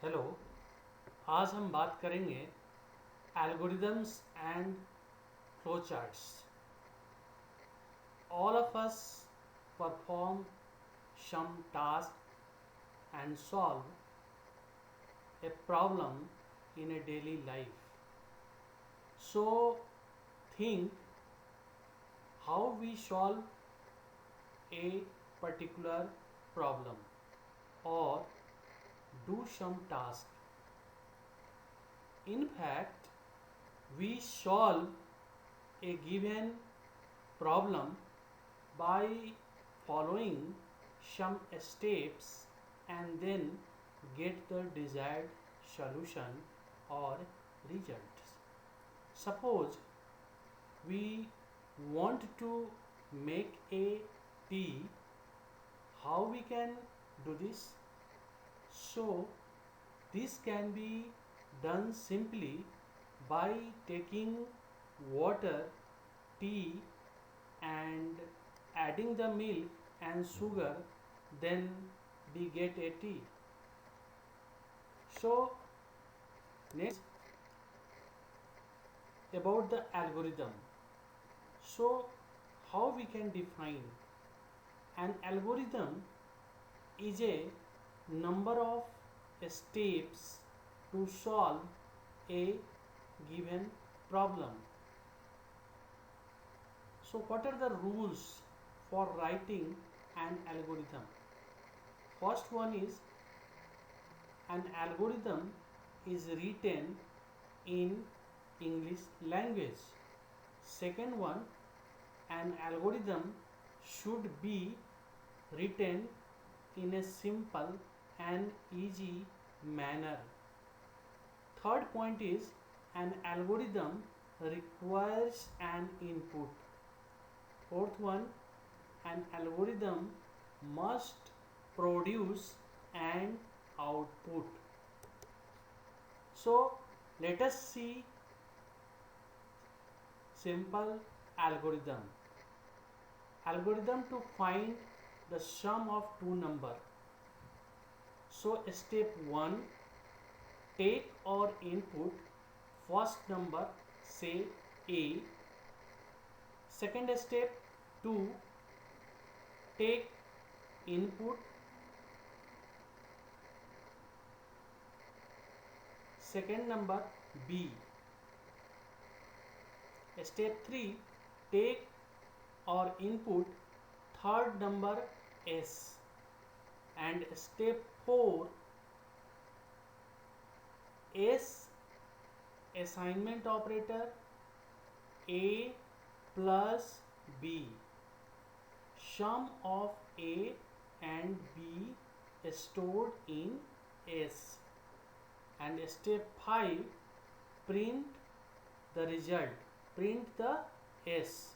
Hello. आज हम बात करेंगे algorithms and flow charts. All of us perform some task and solve a problem in a daily life. So think how we solve a particular problem or do some task. In fact, we solve a given problem by following some steps and then get the desired solution or results. Suppose we want to make a tea, how we can do this? So this can be done simply by taking water, tea and adding the milk and sugar, then we get a tea. So next about the algorithm. So how we can define an algorithm is a number of steps to solve a given problem. So what are the rules for writing an algorithm? First one is an algorithm is written in English language. Second one, an algorithm should be written in a simple and easy manner. Third point is an algorithm requires an input. Fourth one, an algorithm must produce an output. So let us see simple algorithm. Algorithm to find the sum of two numbers. So step 1, take or input first number, say A. Second step 2, take input second number B. Step 3, take or input third number S. And step 4, S assignment operator A plus B. Sum of A and B stored in S. And step 5, print the result, print the S.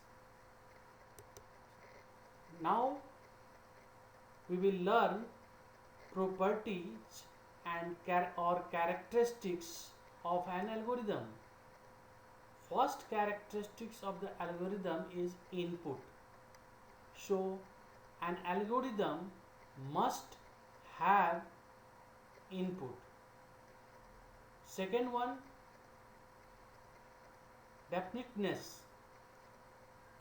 Now we will learn properties and or characteristics of an algorithm. First characteristics of the algorithm is input. So an algorithm must have input. Second one, definiteness.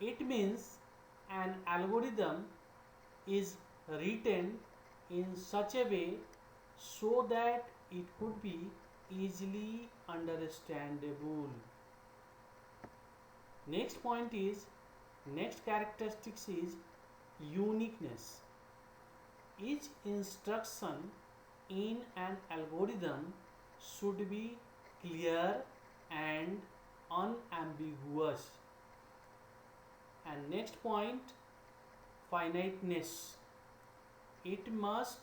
It means an algorithm is written in such a way so that it could be easily understandable. Next characteristics is uniqueness. Each instruction in an algorithm should be clear and unambiguous. And next point, finiteness. It must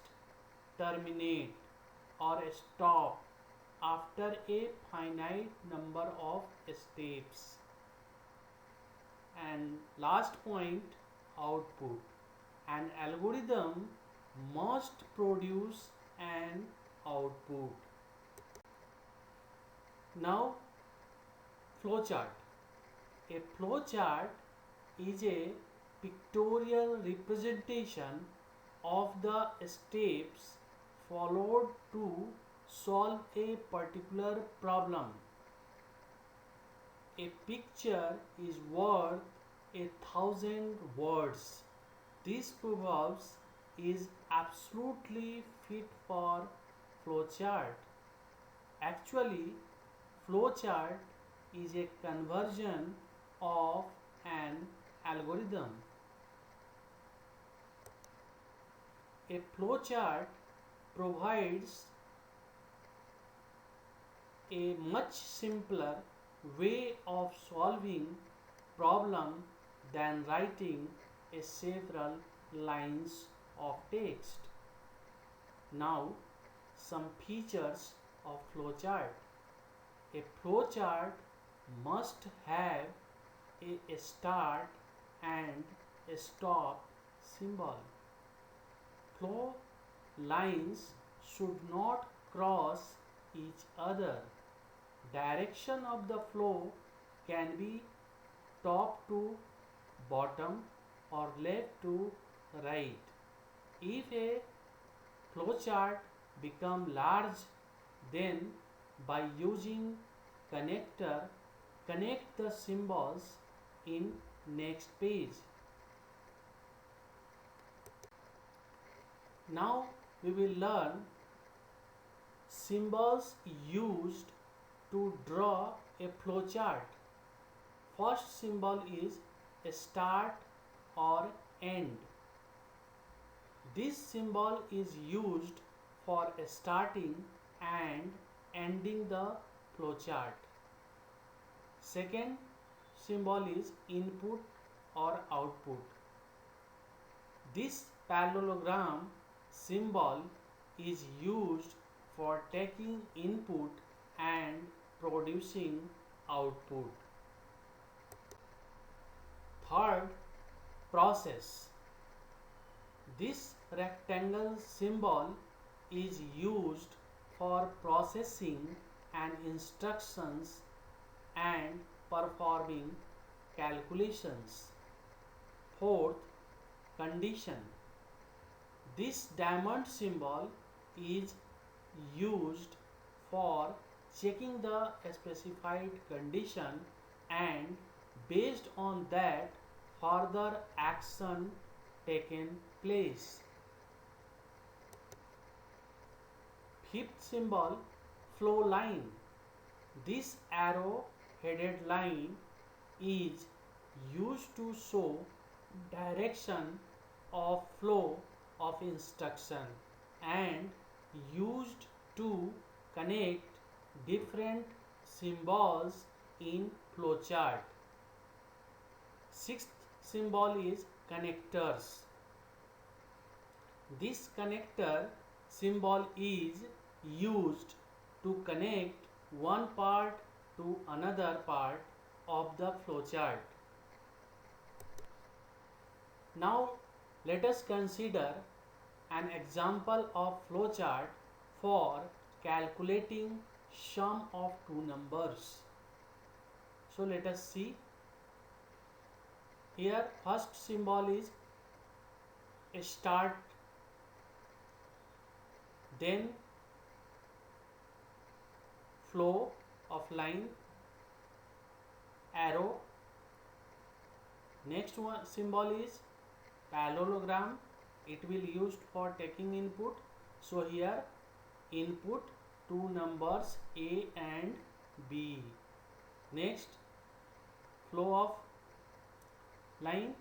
terminate or stop after a finite number of steps. And last point, output. An algorithm must produce an output. Now, flowchart. A flowchart is a pictorial representation of the steps followed to solve a particular problem. A picture is worth 1,000 words. This proverb is absolutely fit for flowchart. Actually, flowchart is a conversion of an algorithm. A flowchart provides a much simpler way of solving problem than writing a several lines of text. Now, some features of flowchart. A flowchart must have a start and a stop symbol. Flow lines should not cross each other. Direction of the flow can be top to bottom or left to right. If a flowchart become large, then by using connector, connect the symbols in next page. Now we will learn symbols used to draw a flowchart. First symbol is a start or end. This symbol is used for starting and ending the flowchart. Second symbol is input or output. This parallelogram symbol is used for taking input and producing output. Third, process. This rectangle symbol is used for processing and instructions and performing calculations. Fourth, condition. This diamond symbol is used for checking the specified condition and based on that further action taken place. Fifth symbol, flow line. This arrow headed line is used to show direction of flow of instruction and used to connect different symbols in flowchart. Sixth symbol is connectors. This connector symbol is used to connect one part to another part of the flowchart. Now let us consider an example of flowchart for calculating sum of two numbers. So let us see. Here first symbol is a start, then flow of line, arrow. Next one symbol is parallelogram. It will used for taking input. So here input two numbers A and B. Next flow of line,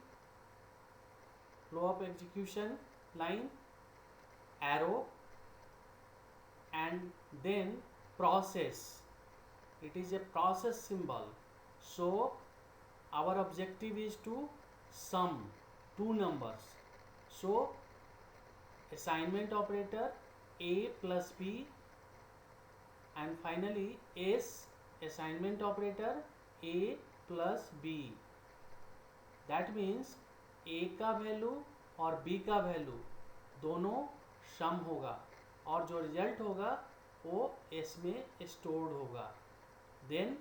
flow of execution line, arrow, and then process. It is a process symbol. So our objective is to sum two numbers. So assignment operator A plus B, and finally S assignment operator A plus B. That means A का value और B का value दोनों सम होगा और जो result होगा वो S में स्टोर्ड होगा. Then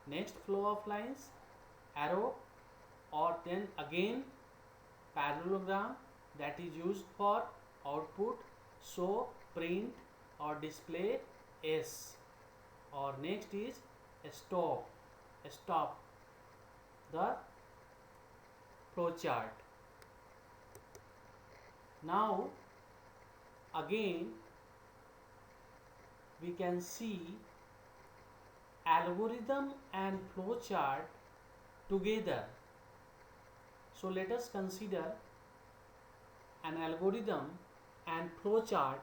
next flow of lines, arrow, or then again parallelogram, that is used for output. So print or display S, or next is stop, stop the flow chart. Now again we can see algorithm and flow chart together. So let us consider an algorithm and flow chart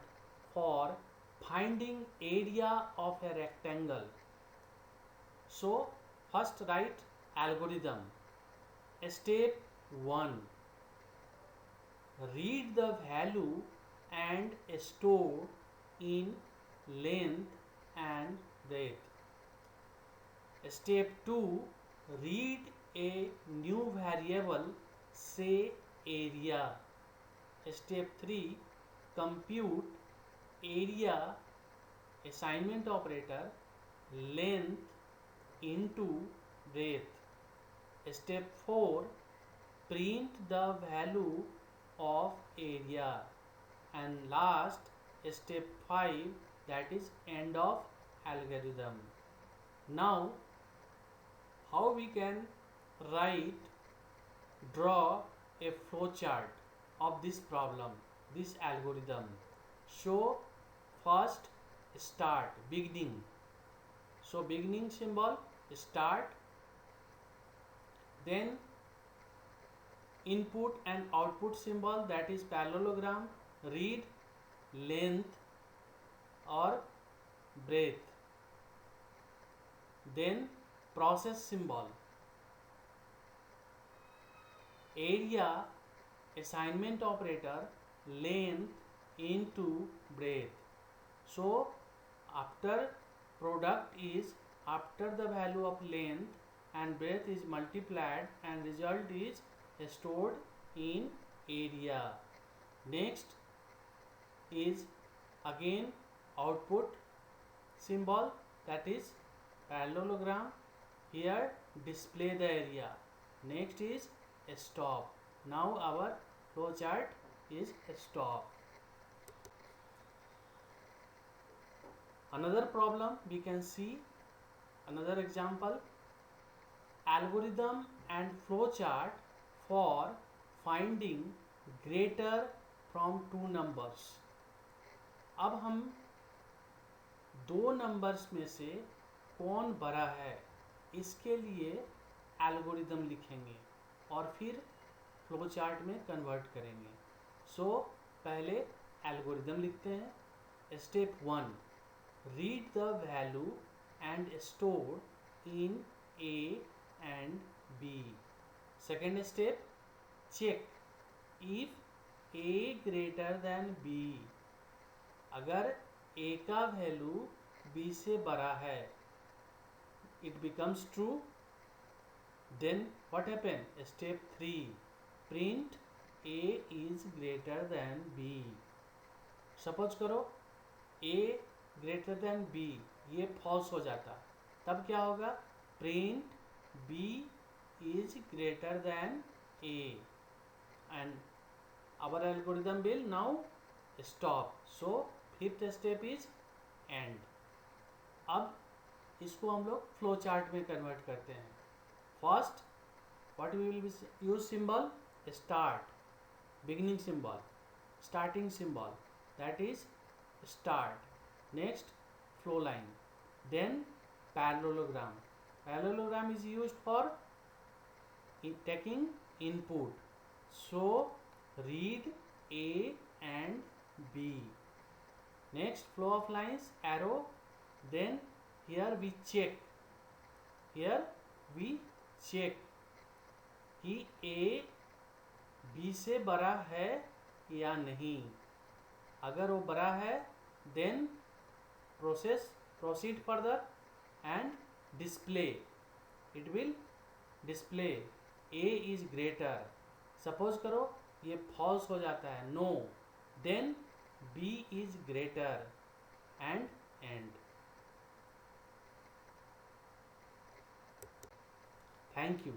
for finding area of a rectangle. So first write algorithm. Step 1, read the value and store in length and breadth. Step 2, read a new variable, say area. Step 3, compute area, assignment operator, length into breadth. Step 4, print the value of area. And last, step 5, that is end of algorithm. Now how we can draw a flow chart of this problem, this algorithm. So first start, beginning. So beginning symbol, start, then input and output symbol, that is parallelogram, read, length or breadth, then process symbol, area, assignment operator, length into breadth. So after product is after the value of length and breadth is multiplied and result is stored in area. Next is again output symbol, that is parallelogram, here display the area. Next is stop. Now our flow chart is stop. Another problem we can see, another example, algorithm and flow chart for finding greater from two numbers. अब हम दो numbers में से कौन बड़ा है इसके लिए एल्गोरिदम लिखेंगे और फिर फ्लो चार्ट में कन्वर्ट करेंगे. सो पहले एल्गोरिदम लिखते हैं. Step 1, read the value and store in A and B. Second step, check if A greater than B. अगर ए का वैल्यू बी से बड़ा है, it becomes true. Then what happen? Step 3, print a is greater than b. Suppose करो a greater than b, ये false हो जाता, तब क्या होगा? print b is greater than a and our algorithm will now stop. So fifth step is end. अब इसको हम लोग फ्लो चार्ट में कन्वर्ट करते हैं. First what we will use symbol, start, beginning symbol, starting symbol, that is start. Next flow line, then parallelogram. Parallelogram is used for taking input. So read A and B. Next flow of lines, arrow. Then here we check कि A B से बड़ा है या नहीं. अगर वो बड़ा है then proceed further and display. It will display A is greater. Suppose करो ये फॉल्स हो जाता है, no, then B is greater and end. Thank you.